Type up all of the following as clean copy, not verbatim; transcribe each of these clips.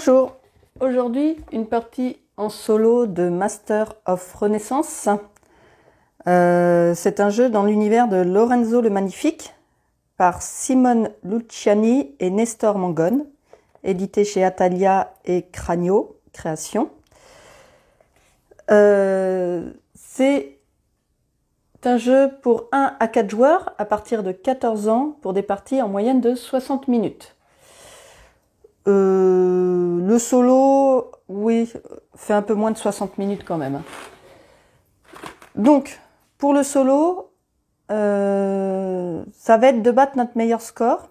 Bonjour, aujourd'hui une partie en solo de Master of Renaissance. C'est un jeu dans l'univers de Lorenzo le Magnifique par Simone Luciani et Nestor Mangone, édité chez Atalia et Cranio Création. C'est un jeu pour 1 à 4 joueurs à partir de 14 ans pour des parties en moyenne de 60 minutes. Le solo, oui, fait un peu moins de 60 minutes quand même. Donc, pour le solo, ça va être de battre notre meilleur score,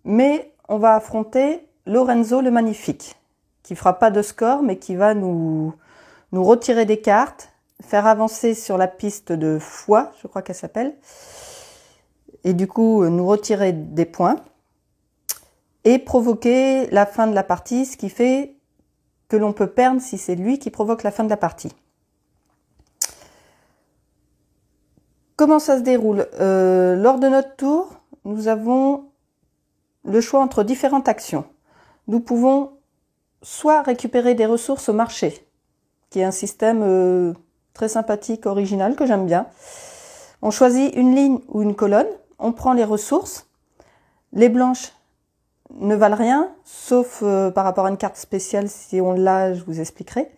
mais on va affronter Lorenzo le Magnifique, qui fera pas de score, mais qui va nous retirer des cartes, faire avancer sur la piste de foi, je crois qu'elle s'appelle, et du coup nous retirer des points, et provoquer la fin de la partie, ce qui fait que l'on peut perdre si c'est lui qui provoque la fin de la partie. Comment ça se déroule? Lors de notre tour, nous avons le choix entre différentes actions. Nous pouvons soit récupérer des ressources au marché, qui est un système très sympathique, original, que j'aime bien. On choisit une ligne ou une colonne, on prend les ressources. Les blanches ne valent rien, sauf par rapport à une carte spéciale, si on l'a, je vous expliquerai.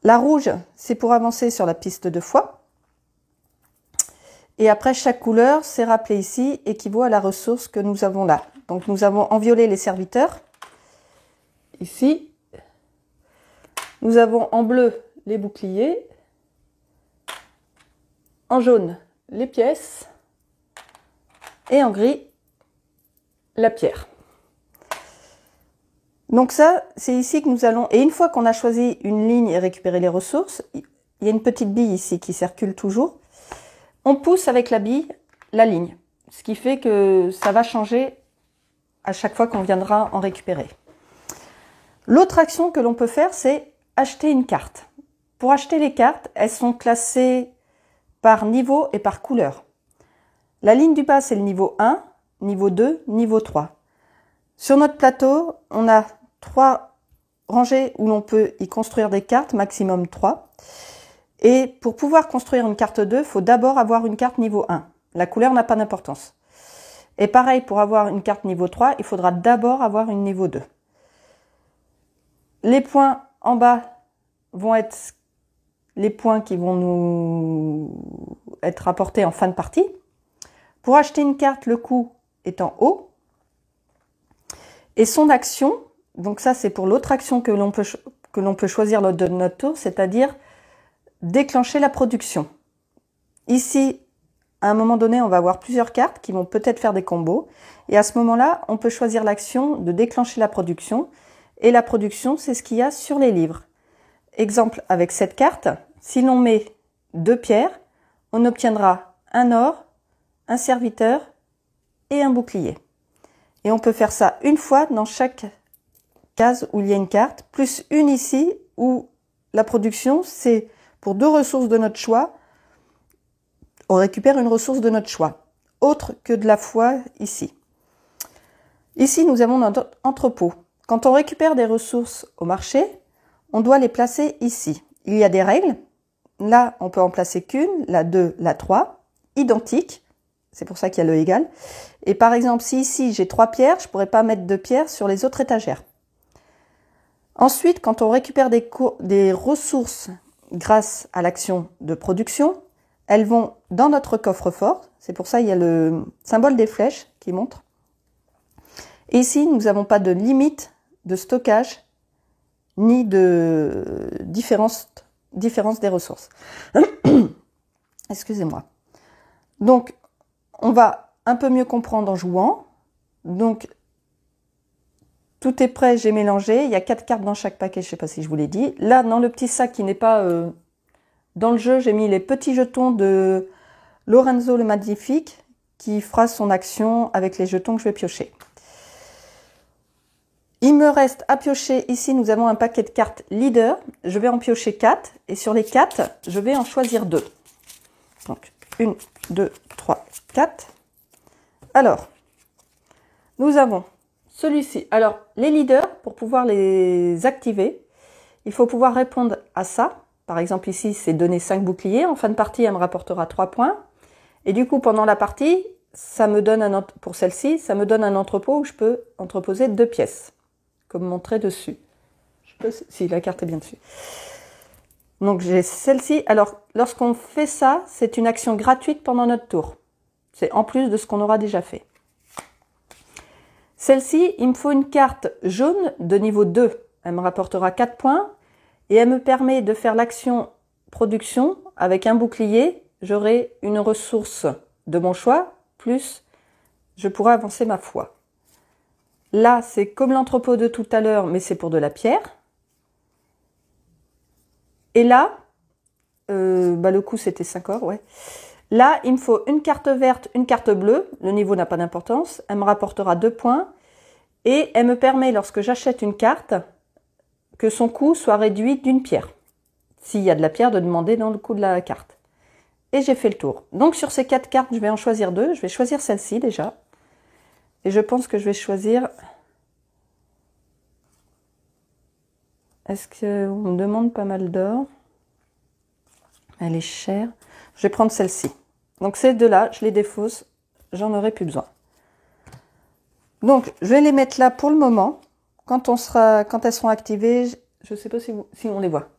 La rouge, c'est pour avancer sur la piste de foi. Et après, chaque couleur, c'est rappelé ici, équivaut à la ressource que nous avons là. Donc nous avons en violet les serviteurs, ici. Nous avons en bleu les boucliers, en jaune les pièces, et en gris la pierre. Donc ça, c'est ici que nous allons... Et une fois qu'on a choisi une ligne et récupéré les ressources, il y a une petite bille ici qui circule toujours. On pousse avec la bille la ligne, ce qui fait que ça va changer à chaque fois qu'on viendra en récupérer. L'autre action que l'on peut faire, c'est acheter une carte. Pour acheter les cartes, elles sont classées par niveau et par couleur. La ligne du bas, c'est le niveau 1, niveau 2, niveau 3. Sur notre plateau, on a 3 rangées où l'on peut y construire des cartes, maximum 3. Et pour pouvoir construire une carte 2, il faut d'abord avoir une carte niveau 1. La couleur n'a pas d'importance. Et pareil, pour avoir une carte niveau 3, il faudra d'abord avoir une niveau 2. Les points en bas vont être les points qui vont nous être apportés en fin de partie. Pour acheter une carte, le coût est en haut. Et son action, donc ça c'est pour l'autre action que l'on peut choisir lors de notre tour, c'est-à-dire déclencher la production. Ici, à un moment donné, on va avoir plusieurs cartes qui vont peut-être faire des combos. Et à ce moment-là, on peut choisir l'action de déclencher la production. Et la production, c'est ce qu'il y a sur les livres. Exemple, avec cette carte, si l'on met 2 pierres, on obtiendra un or, un serviteur et un bouclier. Et on peut faire ça une fois dans chaque case où il y a une carte, plus une ici où la production, c'est pour 2 ressources de notre choix, on récupère une ressource de notre choix, autre que de la foi ici. Ici, nous avons notre entrepôt. Quand on récupère des ressources au marché, on doit les placer ici. Il y a des règles. Là, on peut en placer qu'une, la 2, la 3, identiques. C'est pour ça qu'il y a le égal. Et par exemple, si ici j'ai 3 pierres, je ne pourrais pas mettre 2 pierres sur les autres étagères. Ensuite, quand on récupère des ressources grâce à l'action de production, elles vont dans notre coffre-fort. C'est pour ça qu'il y a le symbole des flèches qui montre. Et ici, nous n'avons pas de limite de stockage ni de différence des ressources. Excusez-moi. Donc, on va un peu mieux comprendre en jouant. Donc, tout est prêt, j'ai mélangé. Il y a 4 cartes dans chaque paquet, je ne sais pas si je vous l'ai dit. Là, dans le petit sac qui n'est pas dans le jeu, j'ai mis les petits jetons de Lorenzo le Magnifique qui fera son action avec les jetons que je vais piocher. Il me reste à piocher, ici nous avons un paquet de cartes leader. Je vais en piocher 4 et sur les 4, je vais en choisir 2. Donc 1, 2, 3, 4. Alors, nous avons celui-ci. Alors, les leaders, pour pouvoir les activer, il faut pouvoir répondre à ça. Par exemple, ici, c'est donner 5 boucliers. En fin de partie, elle me rapportera 3 points. Et du coup, pendant la partie, ça me donne pour celle-ci, ça me donne un entrepôt où je peux entreposer 2 pièces, comme montré dessus. Je sais pas si la carte est bien dessus. Donc, j'ai celle-ci. Alors, lorsqu'on fait ça, c'est une action gratuite pendant notre tour. C'est en plus de ce qu'on aura déjà fait. Celle-ci, il me faut une carte jaune de niveau 2. Elle me rapportera 4 points et elle me permet de faire l'action production avec un bouclier. J'aurai une ressource de mon choix, plus je pourrai avancer ma foi. Là, c'est comme l'entrepôt de tout à l'heure, mais c'est pour de la pierre. Et là, le coup c'était 5 or, ouais. Là, il me faut une carte verte, une carte bleue. Le niveau n'a pas d'importance. Elle me rapportera 2 points. Et elle me permet, lorsque j'achète une carte, que son coût soit réduit d'une pierre. S'il y a de la pierre, de demander dans le coût de la carte. Et j'ai fait le tour. Donc sur ces 4 cartes, je vais en choisir 2. Je vais choisir celle-ci déjà. Et je pense que je vais choisir... Est-ce qu'on me demande pas mal d'or? Elle est chère. Je vais prendre celle-ci. Donc ces deux-là, je les défausse. J'en aurai plus besoin. Donc je vais les mettre là pour le moment. Quand elles seront activées, je ne sais pas si on les voit.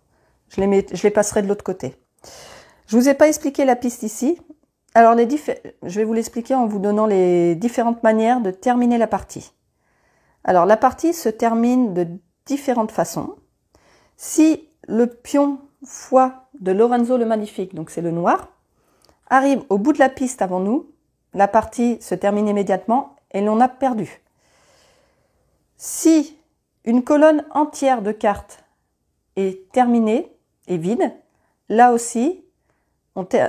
Je les passerai de l'autre côté. Je vous ai pas expliqué la piste ici. Alors je vais vous l'expliquer en vous donnant les différentes manières de terminer la partie. Alors la partie se termine de différentes façons. Si le pion foi de Lorenzo le Magnifique, donc c'est le noir, arrive au bout de la piste avant nous, la partie se termine immédiatement et l'on a perdu. Si une colonne entière de cartes est terminée et vide, là aussi,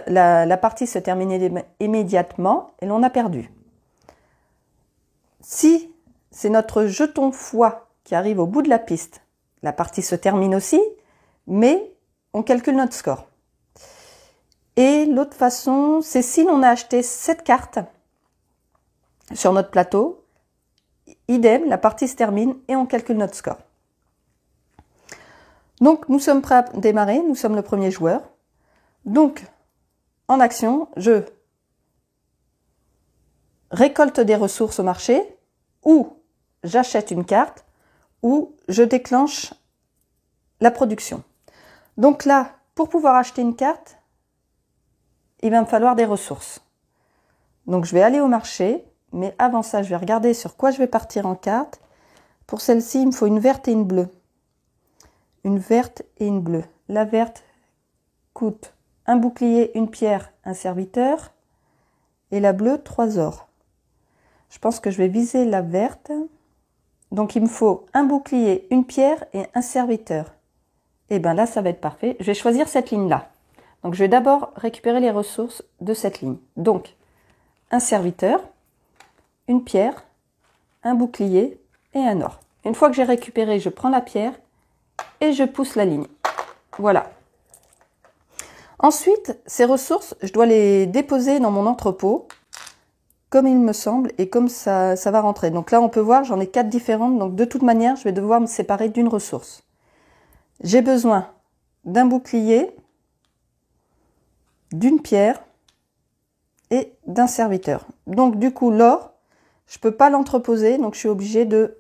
la partie se termine immédiatement et l'on a perdu. Si c'est notre jeton foi qui arrive au bout de la piste, la partie se termine aussi, mais on calcule notre score. Et l'autre façon, c'est si l'on a acheté 7 cartes sur notre plateau, idem, la partie se termine et on calcule notre score. Donc, nous sommes prêts à démarrer, nous sommes le premier joueur. Donc, en action, je récolte des ressources au marché, ou j'achète une carte, ou je déclenche la production. Donc là, pour pouvoir acheter une carte, il va me falloir des ressources. Donc je vais aller au marché, mais avant ça, je vais regarder sur quoi je vais partir en carte. Pour celle-ci, il me faut une verte et une bleue. Une verte et une bleue. La verte coûte un bouclier, une pierre, un serviteur. Et la bleue, 3 ors. Je pense que je vais viser la verte. Donc il me faut un bouclier, une pierre et un serviteur. Et bien là, ça va être parfait. Je vais choisir cette ligne-là. Donc je vais d'abord récupérer les ressources de cette ligne. Donc, un serviteur, une pierre, un bouclier et un or. Une fois que j'ai récupéré, je prends la pierre et je pousse la ligne. Voilà. Ensuite, ces ressources, je dois les déposer dans mon entrepôt, comme il me semble, et comme ça va rentrer. Donc là, on peut voir, j'en ai 4 différentes. Donc de toute manière, je vais devoir me séparer d'une ressource. J'ai besoin d'un bouclier, d'une pierre et d'un serviteur. Donc du coup, l'or, je ne peux pas l'entreposer, donc je suis obligée de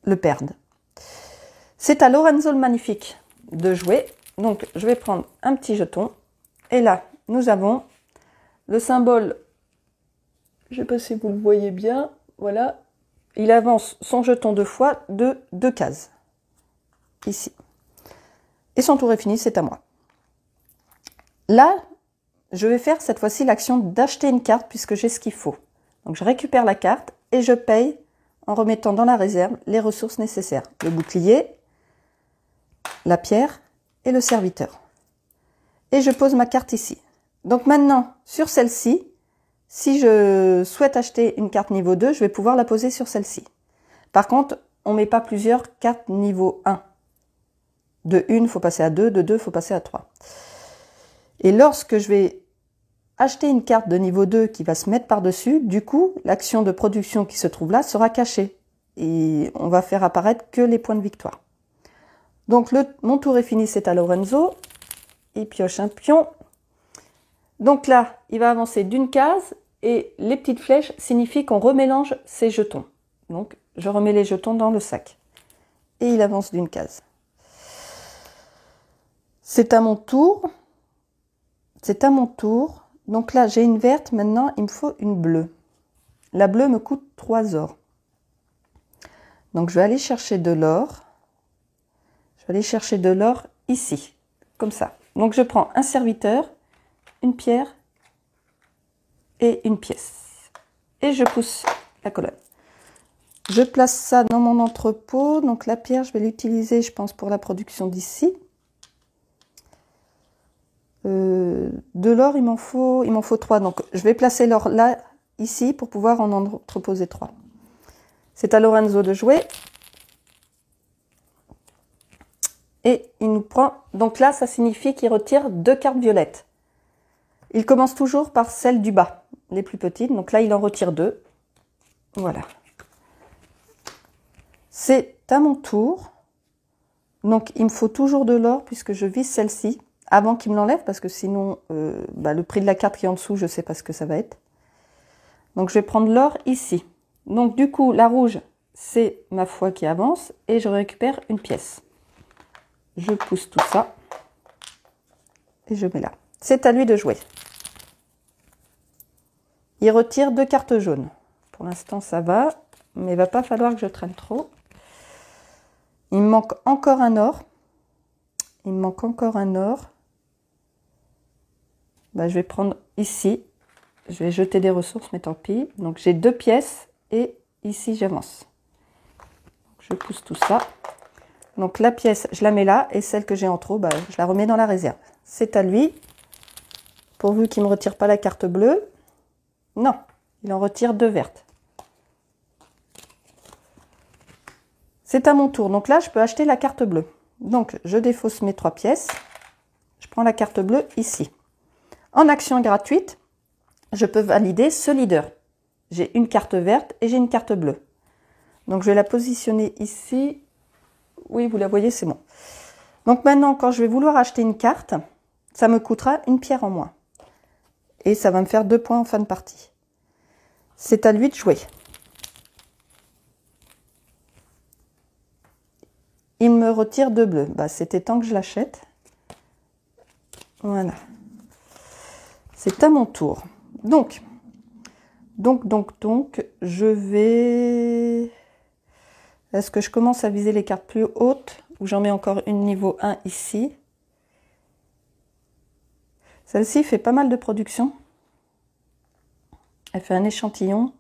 le perdre. C'est à Lorenzo le Magnifique de jouer. Donc je vais prendre un petit jeton. Et là, nous avons le symbole, je ne sais pas si vous le voyez bien, voilà. Il avance son jeton 2 fois de 2 cases. Ici. Et son tour est fini, c'est à moi. Là, je vais faire cette fois-ci l'action d'acheter une carte puisque j'ai ce qu'il faut. Donc je récupère la carte et je paye en remettant dans la réserve les ressources nécessaires. Le bouclier, la pierre et le serviteur. Et je pose ma carte ici. Donc maintenant, sur celle-ci, si je souhaite acheter une carte niveau 2, je vais pouvoir la poser sur celle-ci. Par contre, on ne met pas plusieurs cartes niveau 1. De 1, il faut passer à 2, de 2, il faut passer à 3. Et lorsque je vais acheter une carte de niveau 2 qui va se mettre par-dessus, du coup, l'action de production qui se trouve là sera cachée. et on va faire apparaître que les points de victoire. Donc mon tour est fini, c'est à Lorenzo. Il pioche un pion. Donc là, il va avancer d'une case et les petites flèches signifient qu'on remélange ses jetons. Donc je remets les jetons dans le sac. Et il avance d'une case. C'est à mon tour. C'est à mon tour. Donc là, j'ai une verte. Maintenant, il me faut une bleue. La bleue me coûte 3 ors. Donc je vais aller chercher de l'or. Je vais aller chercher de l'or ici, comme ça. Donc je prends un serviteur, une pierre et une pièce. Et je pousse la colonne. Je place ça dans mon entrepôt. Donc la pierre, je vais l'utiliser, je pense, pour la production d'ici. De l'or, il m'en faut 3. Donc je vais placer l'or là, ici, pour pouvoir en entreposer 3. C'est à Lorenzo de jouer. Et il nous prend... Donc là, ça signifie qu'il retire 2 cartes violettes. Il commence toujours par celles du bas, les plus petites. Donc là, il en retire 2. Voilà. C'est à mon tour. Donc il me faut toujours de l'or puisque je vise celle-ci avant qu'il me l'enlève, parce que sinon, le prix de la carte qui est en dessous, je ne sais pas ce que ça va être. Donc je vais prendre l'or ici. Donc du coup, la rouge, c'est ma foi qui avance et je récupère une pièce. Je pousse tout ça et je mets là. C'est à lui de jouer. Il retire 2 cartes jaunes. Pour l'instant, ça va, mais il va pas falloir que je traîne trop. Il me manque encore un or. Il me manque encore un or. Je vais prendre ici. Je vais jeter des ressources, mais tant pis. Donc j'ai 2 pièces et ici j'avance. Je pousse tout ça. Donc la pièce, je la mets là et celle que j'ai en trop, je la remets dans la réserve. C'est à lui. Pourvu qu'il ne me retire pas la carte bleue. Non, il en retire 2 vertes. C'est à mon tour. Donc là, je peux acheter la carte bleue. Donc je défausse mes 3 pièces. Je prends la carte bleue ici. En action gratuite, je peux valider ce leader. J'ai une carte verte et j'ai une carte bleue. Donc je vais la positionner ici. Oui, vous la voyez, c'est bon. Donc maintenant, quand je vais vouloir acheter une carte, ça me coûtera une pierre en moins. Et ça va me faire 2 points en fin de partie. C'est à lui de jouer. Il me retire 2 bleus. C'était temps que je l'achète. Voilà. C'est à mon tour. Donc, je vais... Est-ce que je commence à viser les cartes plus hautes ou j'en mets encore une niveau 1 ici? Celle-ci fait pas mal de production. Elle fait un échantillon.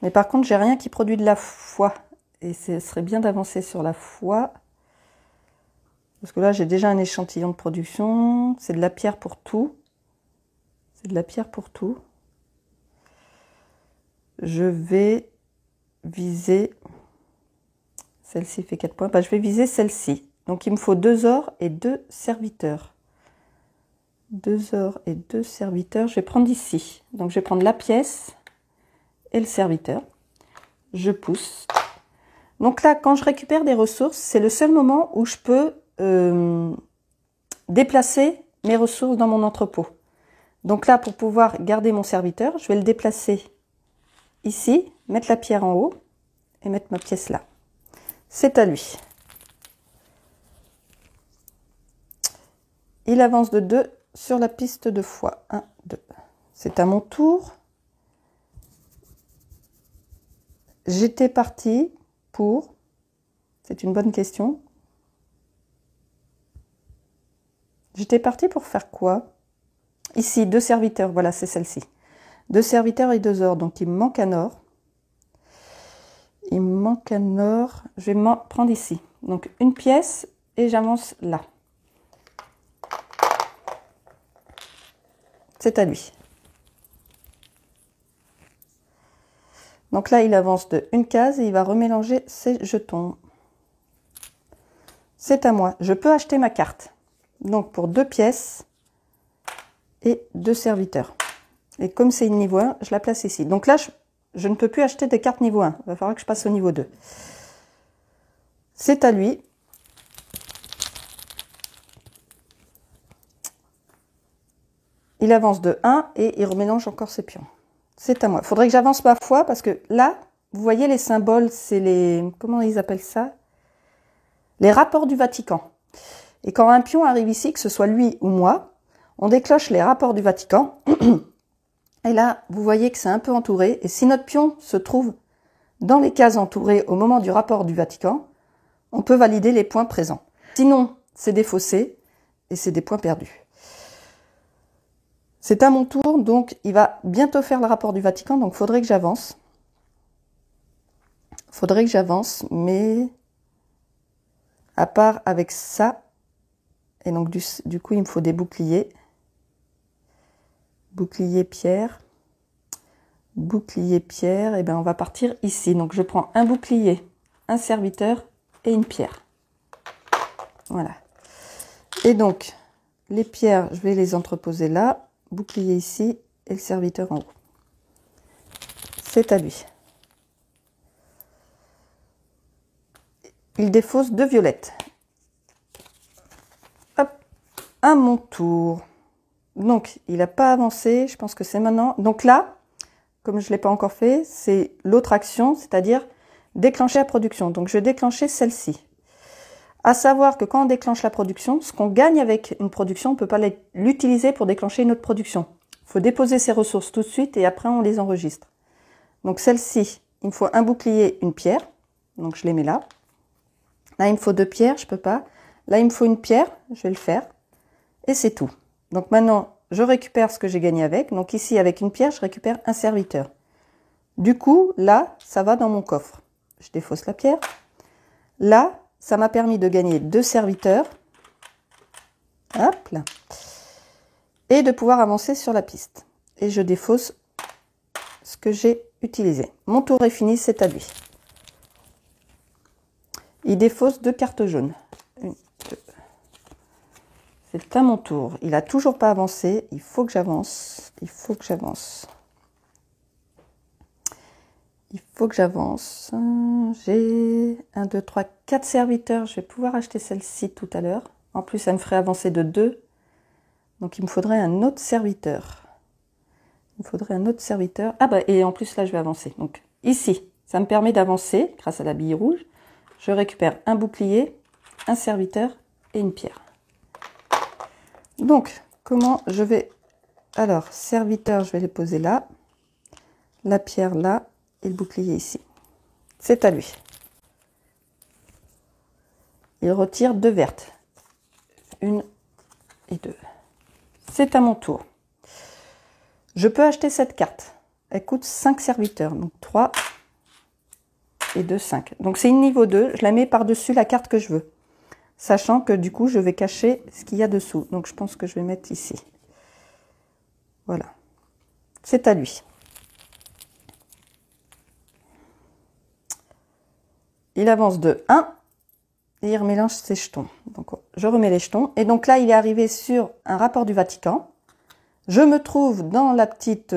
Mais par contre, j'ai rien qui produit de la foi. Et ce serait bien d'avancer sur la foi. Parce que là, j'ai déjà un échantillon de production. C'est de la pierre pour tout. C'est de la pierre pour tout. Je vais viser... Celle-ci fait 4 points. Je vais viser celle-ci. Donc, il me faut 2 ors et 2 serviteurs. 2 ors et 2 serviteurs. Je vais prendre ici. Donc, je vais prendre la pièce et le serviteur. Je pousse. Donc là, quand je récupère des ressources, c'est le seul moment où je peux déplacer mes ressources dans mon entrepôt. Donc là, pour pouvoir garder mon serviteur, je vais le déplacer ici, mettre la pierre en haut et mettre ma pièce là. C'est à lui. Il avance de 2 sur la piste de foi. 1, 2. C'est à mon tour. J'étais partie pour... C'est une bonne question. J'étais partie pour faire quoi? Ici, 2 serviteurs. Voilà, c'est celle-ci. 2 serviteurs et 2 ors. Donc, il me manque un or. Il me manque un or. Je vais m'en prendre ici. Donc, une pièce et j'avance là. C'est à lui. Donc là, il avance de 1 case et il va remélanger ses jetons. C'est à moi. Je peux acheter ma carte. Donc pour 2 pièces et 2 serviteurs. Et comme c'est une niveau 1, je la place ici. Donc là, je ne peux plus acheter des cartes niveau 1. Il va falloir que je passe au niveau 2. C'est à lui. Il avance de 1 et il remélange encore ses pions. C'est à moi. Il faudrait que j'avance ma foi parce que là, vous voyez les symboles, c'est les... Comment ils appellent ça? Les rapports du Vatican. Et quand un pion arrive ici, que ce soit lui ou moi, on déclenche les rapports du Vatican. Et là, vous voyez que c'est un peu entouré. Et si notre pion se trouve dans les cases entourées au moment du rapport du Vatican, on peut valider les points présents. Sinon, c'est défaussé et c'est des points perdus. C'est à mon tour, donc il va bientôt faire le rapport du Vatican, donc il faudrait que j'avance. Faudrait que j'avance, mais à part avec ça, et donc du coup il me faut des boucliers. Bouclier pierre. Bouclier pierre, et bien on va partir ici. Donc je prends un bouclier, un serviteur et une pierre. Voilà. Et donc les pierres, je vais les entreposer là. Bouclier ici et le serviteur en haut. C'est à lui. Il défausse 2 violettes. Hop, à mon tour. Donc, il n'a pas avancé, je pense que c'est maintenant. Donc là, comme je ne l'ai pas encore fait, c'est l'autre action, c'est-à-dire déclencher la production. Donc, je vais déclencher celle-ci. À savoir que quand on déclenche la production, ce qu'on gagne avec une production, on ne peut pas l'utiliser pour déclencher une autre production. Il faut déposer ses ressources tout de suite et après on les enregistre. Donc celle-ci, il me faut un bouclier, une pierre. Donc je les mets là. Là, il me faut 2 pierres, je ne peux pas. Là, il me faut une pierre, je vais le faire. Et c'est tout. Donc maintenant, je récupère ce que j'ai gagné avec. Donc ici, avec une pierre, je récupère un serviteur. Du coup, là, ça va dans mon coffre. Je défausse la pierre. Là, ça m'a permis de gagner 2 serviteurs. Hop là. Et de pouvoir avancer sur la piste. Et je défausse ce que j'ai utilisé. Mon tour est fini, c'est à lui. Il défausse 2 cartes jaunes. 1, 2. C'est à mon tour. Il n'a toujours pas avancé. Il faut que j'avance. Il faut que j'avance. Il faut que j'avance. J'ai 1, 2, 3, 4 serviteurs. Je vais pouvoir acheter celle-ci tout à l'heure. En plus, ça me ferait avancer de 2. Donc, il me faudrait un autre serviteur. Il me faudrait un autre serviteur. Ah bah, et en plus, là, je vais avancer. Donc, ici, ça me permet d'avancer grâce à la bille rouge. Je récupère un bouclier, un serviteur et une pierre. Donc, comment je vais... Alors, serviteur, je vais les poser là. La pierre là. Et le bouclier ici. C'est à lui. Il retire 2 vertes. 1 et 2. C'est à mon tour. Je peux acheter cette carte. Elle coûte 5 serviteurs. Donc 3 et 2, 5. Donc c'est une niveau 2. Je la mets par-dessus la carte que je veux. Sachant que du coup, je vais cacher ce qu'il y a dessous. Donc je pense que je vais mettre ici. Voilà. C'est à lui. Il avance de 1 et il remélange ses jetons. Donc, je remets les jetons. Et donc là, il est arrivé sur un rapport du Vatican. Je me trouve dans la petite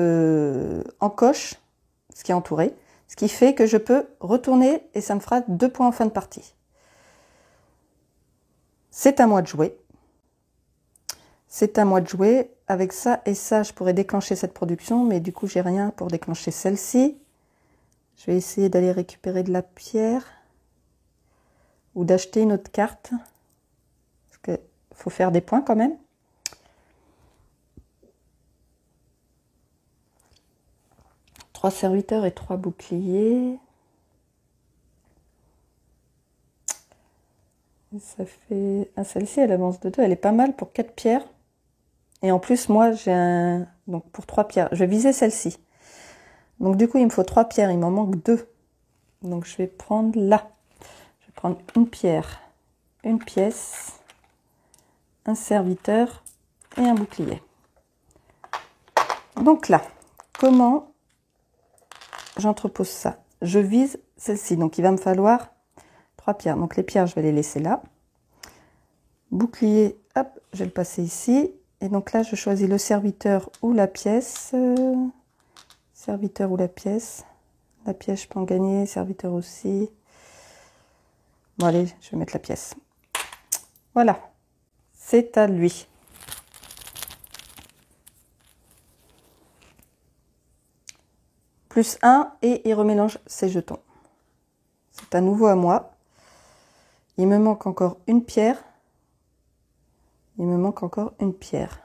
encoche, ce qui est entouré, ce qui fait que je peux retourner et ça me fera 2 points en fin de partie. C'est à moi de jouer. C'est à moi de jouer. Avec ça et ça, je pourrais déclencher cette production, mais du coup, j'ai rien pour déclencher celle-ci. Je vais essayer d'aller récupérer de la pierre. Ou d'acheter une autre carte. Parce qu'il faut faire des points quand même. Trois serviteurs et 3 boucliers. Ça fait... Ah, celle-ci, elle avance de 2. Elle est pas mal pour 4 pierres. Et en plus, moi, j'ai un... Donc, pour 3 pierres. Je vais viser celle-ci. Donc, du coup, il me faut 3 pierres. Il m'en manque 2. Donc, je vais prendre là. Prendre une pierre, une pièce, un serviteur et un bouclier. Donc là, comment j'entrepose ça? Je vise celle-ci, donc il va me falloir 3 pierres. Donc les pierres, je vais les laisser là. Bouclier, hop, je vais le passer ici. Et donc là, je choisis le serviteur ou la pièce. Serviteur ou la pièce. La pièce, je peux en gagner. Serviteur aussi. Bon, allez, je vais mettre la pièce. Voilà. C'est à lui. Plus 1 et il remélange ses jetons. C'est à nouveau à moi. Il me manque encore une pierre. Il me manque encore une pierre.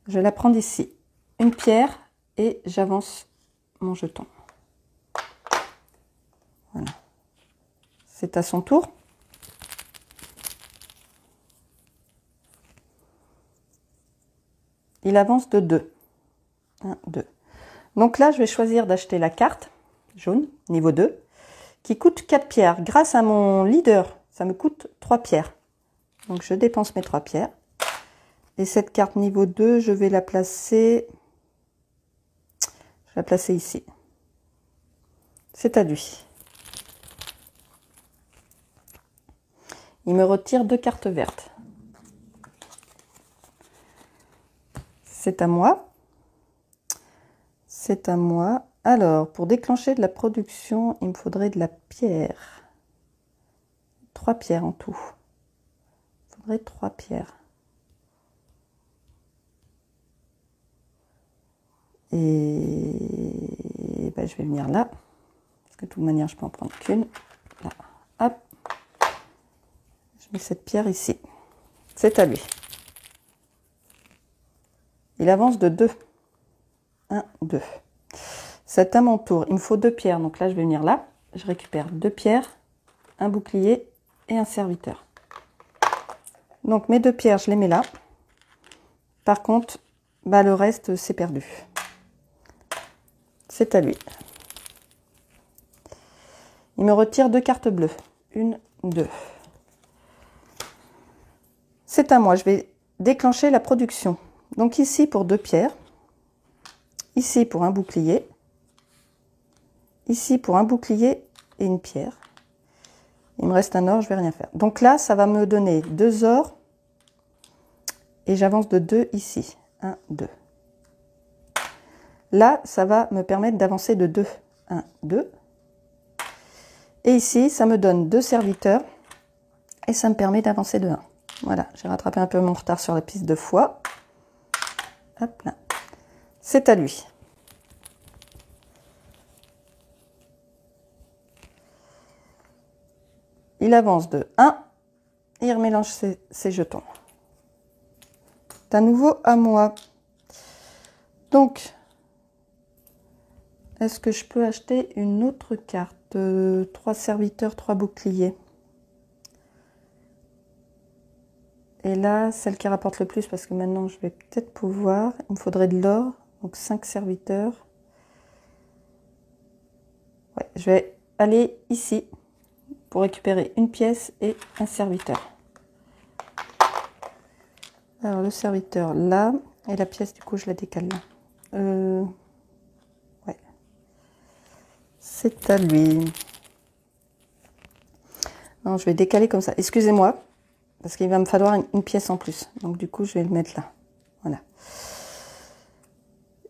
Je vais la prendre ici. Une pierre et j'avance mon jeton. Voilà. C'est à son tour. Il avance de 2. 1, 2. Donc là, je vais choisir d'acheter la carte jaune, niveau 2, qui coûte 4 pierres. Grâce à mon leader, ça me coûte 3 pierres. Donc je dépense mes 3 pierres. Et cette carte niveau 2, je vais la placer... Je vais la placer ici. C'est à lui. Il me retire 2 cartes vertes. C'est à moi. C'est à moi. Alors, pour déclencher de la production, il me faudrait de la pierre. 3 pierres en tout. Il faudrait 3 pierres. Et ben, je vais venir là. Parce que de toute manière, je peux en prendre qu'une. Là. Hop. Je mets cette pierre ici. C'est à lui. Il avance de 2. 1, 2. C'est à mon tour. Il me faut 2 pierres. Donc là, je vais venir là. Je récupère 2 pierres, un bouclier et un serviteur. Donc mes 2 pierres, je les mets là. Par contre, bah, le reste, c'est perdu. C'est à lui. Il me retire 2 cartes bleues. 1, 2. C'est à moi. Je vais déclencher la production. Donc ici pour 2 pierres. Ici pour un bouclier. Ici pour un bouclier et une pierre. Il me reste un or, je vais rien faire. Donc là, ça va me donner 2 ors. Et j'avance de 2 ici. 1, 2. Là, ça va me permettre d'avancer de 2. 1, 2. Et ici, ça me donne 2 serviteurs. Et ça me permet d'avancer de 1. Voilà, j'ai rattrapé un peu mon retard sur la piste de foie. Hop là. C'est à lui. Il avance de 1 et il remélange ses jetons. C'est à nouveau à moi. Donc, est-ce que je peux acheter une autre carte? 3 serviteurs, 3 boucliers. Et là, celle qui rapporte le plus, parce que maintenant je vais peut-être pouvoir. Il me faudrait de l'or, donc 5 serviteurs. Ouais, je vais aller ici pour récupérer une pièce et un serviteur. Alors le serviteur là, et la pièce du coup je la décale là. Ouais. C'est à lui. Non, je vais décaler comme ça. Excusez-moi, parce qu'il va me falloir une pièce en plus. Donc du coup je vais le mettre là. Voilà.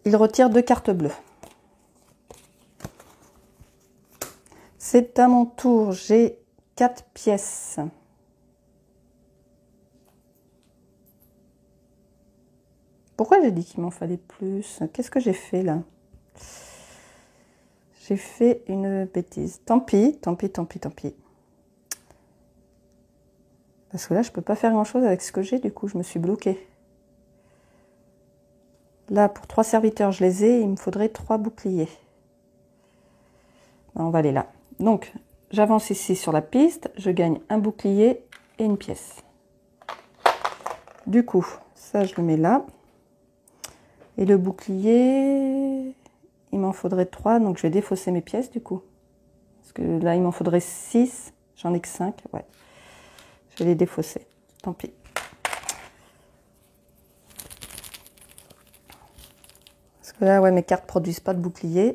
Il retire 2 cartes bleues. C'est à mon tour, j'ai 4 pièces. Pourquoi j'ai dit qu'il m'en fallait plus? Qu'est-ce que j'ai fait là? J'ai fait une bêtise. Tant pis, tant pis, tant pis, tant pis. Parce que là, je ne peux pas faire grand-chose avec ce que j'ai, du coup, je me suis bloquée. Là, pour 3 serviteurs, je les ai, il me faudrait 3 boucliers. On va aller là. Donc, j'avance ici sur la piste, je gagne un bouclier et une pièce. Du coup, ça, je le mets là. Et le bouclier, il m'en faudrait 3, donc je vais défausser mes pièces, du coup. Parce que là, il m'en faudrait 6, j'en ai que 5, ouais. Je vais les défausser, tant pis. Parce que là, ouais, mes cartes ne produisent pas de bouclier.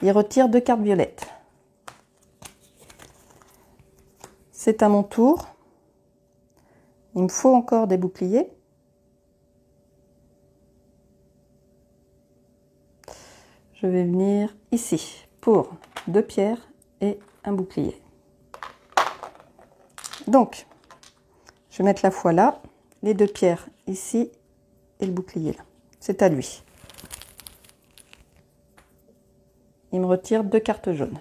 Il retire 2 cartes violettes. C'est à mon tour. Il me faut encore des boucliers. je vais venir ici pour 2 pierres et un bouclier. Donc, je vais mettre la foi là, les 2 pierres ici et le bouclier là. C'est à lui. Il me retire 2 cartes jaunes.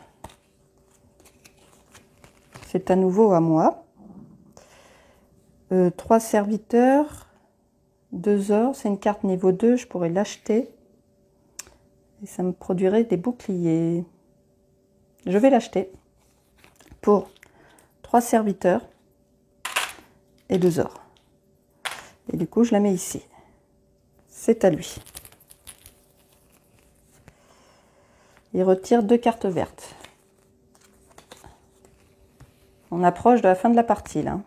C'est à nouveau à moi. 3 serviteurs, 2 ors, c'est une carte niveau 2, je pourrais l'acheter. Et ça me produirait des boucliers. Je vais l'acheter pour 3 serviteurs et 2 ors. Et du coup, je la mets ici. C'est à lui. Il retire 2 cartes vertes. On approche de la fin de la partie, là.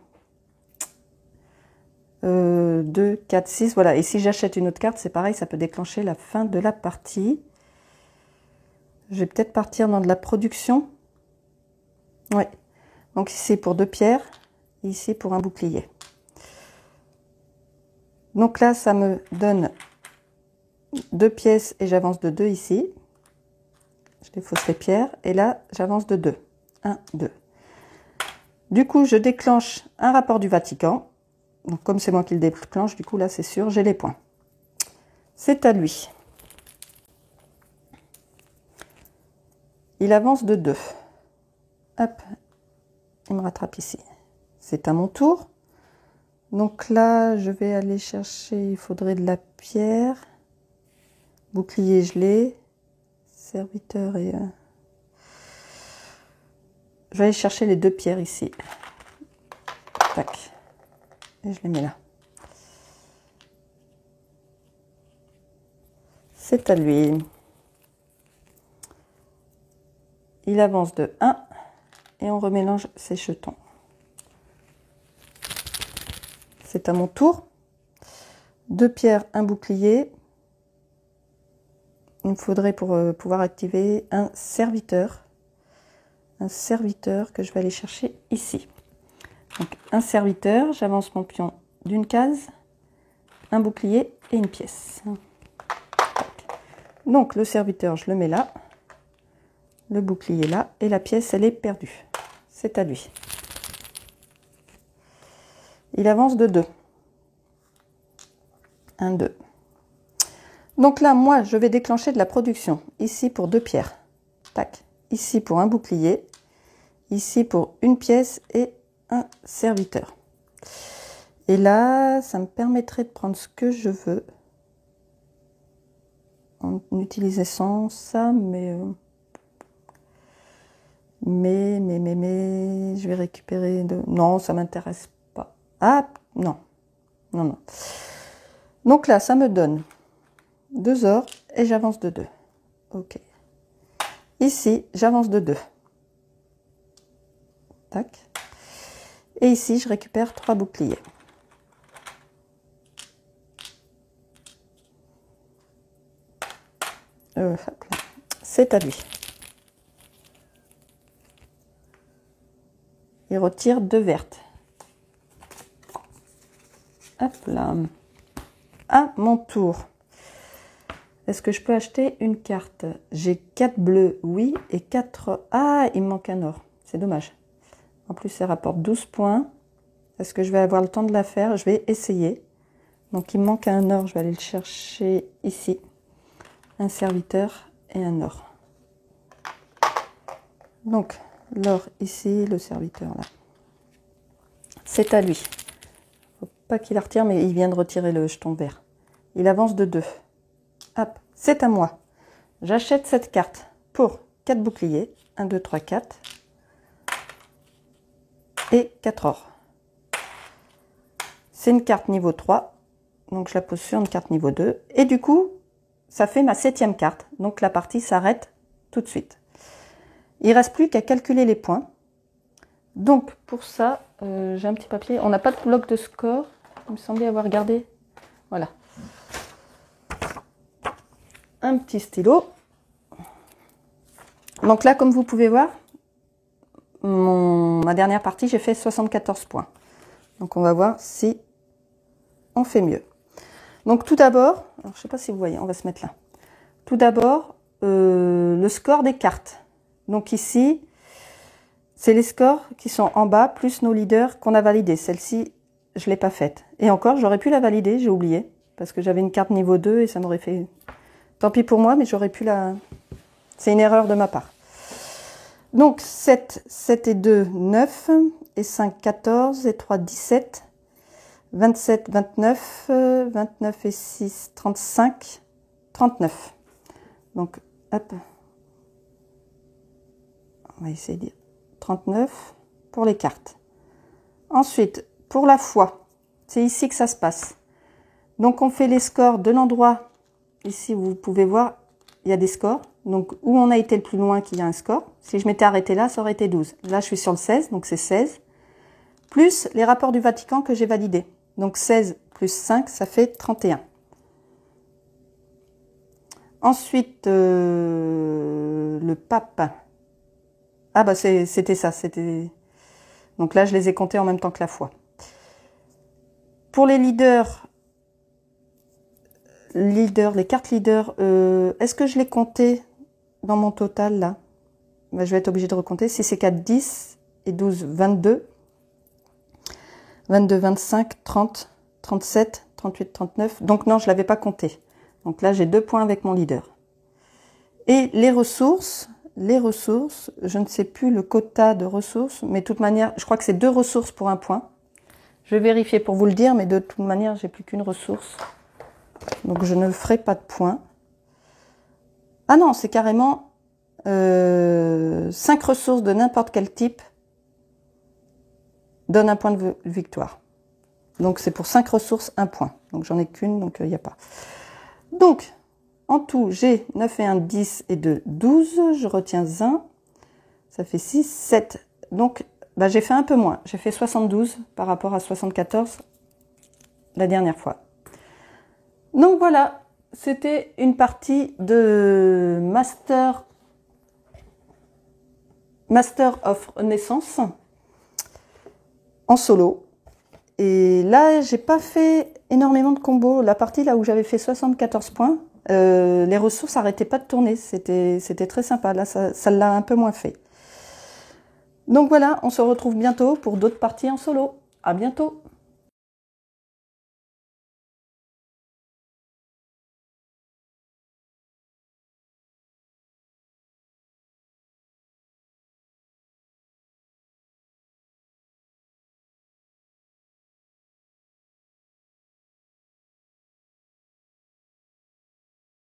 2, 4, 6, voilà. Et si j'achète une autre carte, c'est pareil, ça peut déclencher la fin de la partie. Je vais peut-être partir dans de la production. Ouais. Donc ici pour 2 pierres, ici pour un bouclier. Donc là, ça me donne 2 pièces et j'avance de 2 ici. Je défausse les pierres et là, j'avance de 2. 1, 2. Du coup, je déclenche un rapport du Vatican. Donc comme c'est moi qui le déclenche, du coup là, c'est sûr, j'ai les points. C'est à lui. Il avance de 2. Hop, il me rattrape ici. C'est à mon tour. Donc là, je vais aller chercher, il faudrait de la pierre. Bouclier gelé. Serviteur et... Je vais aller chercher les 2 pierres ici. Tac. Et je les mets là. C'est à lui. Il avance de 1 et on remélange ses jetons. C'est à mon tour. 2 pierres, un bouclier. Il me faudrait pour pouvoir activer un serviteur. Un serviteur que je vais aller chercher ici. Donc un serviteur, j'avance mon pion d'une case, un bouclier et une pièce. Donc le serviteur, je le mets là. Le bouclier là. Et la pièce, elle est perdue. C'est à lui. Il avance de 2. 1, 2. Donc là, moi, je vais déclencher de la production. Ici pour 2 pierres. Tac. Ici pour un bouclier. Ici pour une pièce et un serviteur. Et là, ça me permettrait de prendre ce que je veux. En utilisant ça, mais je vais récupérer de... Non, ça m'intéresse pas. Ah, non. Non, non. Donc là, ça me donne 2 ors et j'avance de 2. Ok. Ici, j'avance de 2. Tac. Et ici, je récupère 3 boucliers. C'est à lui. Il retire 2 vertes. Hop là. À mon tour. Est-ce que je peux acheter une carte? J'ai 4 bleus, oui, et 4... Ah, il me manque un or. C'est dommage. En plus, ça rapporte 12 points. Est-ce que je vais avoir le temps de la faire? Je vais essayer. Donc, il me manque un or. Je vais aller le chercher ici. Un serviteur et un or. Donc, l'or ici, le serviteur là. C'est à lui. Faut pas qu'il la retire, mais il vient de retirer le jeton vert. Il avance de 2. Hop, c'est à moi. J'achète cette carte pour 4 boucliers. 1, 2, 3, 4. Et 4 or. C'est une carte niveau 3. Donc, je la pose sur une carte niveau 2. Et du coup, ça fait ma 7e carte. Donc, la partie s'arrête tout de suite. Il ne reste plus qu'à calculer les points. Donc, pour ça, j'ai un petit papier. On n'a pas de bloc de score. Il me semblait avoir gardé. Voilà. Un petit stylo. Donc là, comme vous pouvez voir, ma dernière partie, j'ai fait 74 points. Donc, on va voir si on fait mieux. Donc, tout d'abord, je ne sais pas si vous voyez, on va se mettre là. Tout d'abord, le score des cartes. Donc ici, c'est les scores qui sont en bas, plus nos leaders qu'on a validés. Celle-ci, je ne l'ai pas faite. Et encore, j'aurais pu la valider, j'ai oublié. Parce que j'avais une carte niveau 2 et ça m'aurait fait... Tant pis pour moi, mais j'aurais pu la... C'est une erreur de ma part. Donc 7, 7 et 2, 9. Et 5, 14. Et 3, 17. 27, 29. 29 et 6, 35. 39. Donc, hop. On va essayer de dire 39 pour les cartes. Ensuite, pour la foi, c'est ici que ça se passe. Donc, on fait les scores de l'endroit. Ici, vous pouvez voir, il y a des scores. Donc, où on a été le plus loin qu'il y a un score. Si je m'étais arrêté là, ça aurait été 12. Là, je suis sur le 16, donc c'est 16. Plus les rapports du Vatican que j'ai validés. Donc, 16 plus 5, ça fait 31. Ensuite, le pape. Ah bah c'était ça, c'était... Donc là, je les ai comptés en même temps que la foi. Pour les leaders, les cartes leaders, est-ce que je les comptais dans mon total là? Bah, je vais être obligée de recompter. 6 et 4, 10 et 12, 22. 22, 25, 30, 37, 38, 39. Donc non, je ne l'avais pas compté. Donc là, j'ai 2 points avec mon leader. Et les ressources, je ne sais plus le quota de ressources, mais de toute manière, je crois que c'est 2 ressources pour 1 point. Je vais vérifier pour vous le dire, mais de toute manière, j'ai plus qu'une ressource. Donc je ne ferai pas de points. Ah non, c'est carrément 5 ressources de n'importe quel type donne 1 point de victoire. Donc c'est pour 5 ressources, 1 point. Donc j'en ai qu'une, donc il n'y a pas. Donc, en tout, j'ai 9 et 1, 10 et 2, 12. Je retiens 1. Ça fait 6, 7. Donc, bah, j'ai fait un peu moins. J'ai fait 72 par rapport à 74 la dernière fois. Donc voilà, c'était une partie de Master of Renaissance en solo. Et là, j'ai pas fait énormément de combos. La partie là où j'avais fait 74 points, les ressources n'arrêtaient pas de tourner. C'était très sympa. Là, ça l'a un peu moins fait. Donc voilà, on se retrouve bientôt pour d'autres parties en solo. À bientôt!